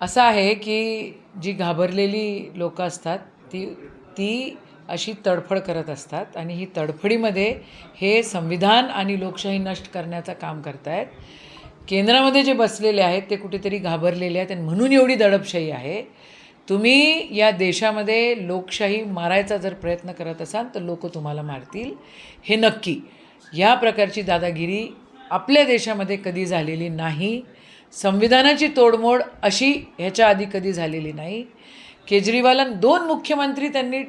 असं आहे की जी घाबरलेली लोकं असतात ती ती अशी तडफड करत असतात आणि ही तडफडीमध्ये हे संविधान आणि लोकशाही नष्ट करण्याचं काम करत आहेत. केंद्रामध्ये जे बसलेले आहेत ते कुठेतरी घाबरलेले आहेत आणि म्हणून एवढी दडपशाही आहे. तुम्ही या देशामध्ये लोकशाही मारायचा जर प्रयत्न करत असाल तर लोक तुम्हाला मारतील, हे नक्की. या प्रकारची दादागिरी आपल्या देशामध्ये कधी झालेली नाही. संविधानाची तोडमोड अशी ह्याच्या आधी कधी झालेली नाही. केजरीवालांना 2 मुख्यमंत्री त्यांनी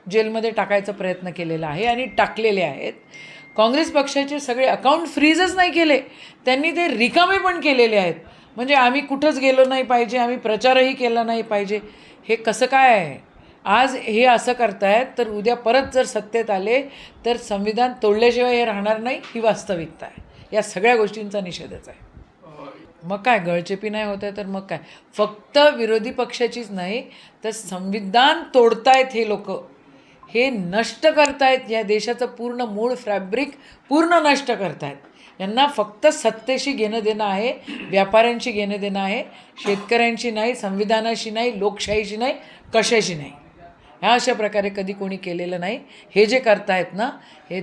जेलमध्ये टाकायचा प्रयत्न केलेला आहे आणि टाकलेले आहेत. काँग्रेस पक्षाचे सगळे अकाउंट फ्रीजच नाही केले, त्यांनी ते रिकामे पण केलेले आहेत. म्हणजे आम्ही कुठंच गेलो नाही पाहिजे, आम्ही प्रचारही केला नाही पाहिजे, हे कसं काय आहे? आज हे असं करतायत तर उद्या परत जर सत्तेत आले तर संविधान तोडल्याशिवाय हे राहणार नाही, ही वास्तविकता आहे. या सगळ्या गोष्टींचा निषेधच आहे. मग काय गळचेपी नाही होत आहे तर मग काय? फक्त विरोधी पक्षाचीच नाही तर संविधान तोडतायत हे लोक, हे नष्ट करतायत. या देशाचं पूर्ण मूळ फॅब्रिक पूर्ण नष्ट करतायत. यांना फक्त सत्तेशी घेणं देणं आहे, व्यापाऱ्यांशी घेणं देणं आहे, शेतकऱ्यांशी नाही, संविधानाशी नाही, लोकशाहीशी नाही, कशाशी नाही. ह्या अशा प्रकारे कधी कोणी केलेलं नाही. हे जे करतायत ना, हे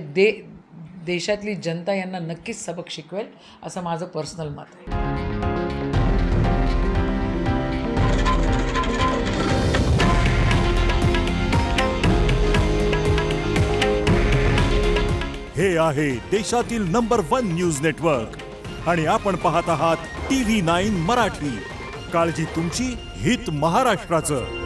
देशातली जनता यांना नक्कीच सबक शिकवेल असं माझं पर्सनल मत आहे. हे आहे देशातील नंबर 1 न्यूज नेटवर्क आणि आपण पाहत आहात TV9 मराठी. काळजी तुमची, हित महाराष्ट्राचं.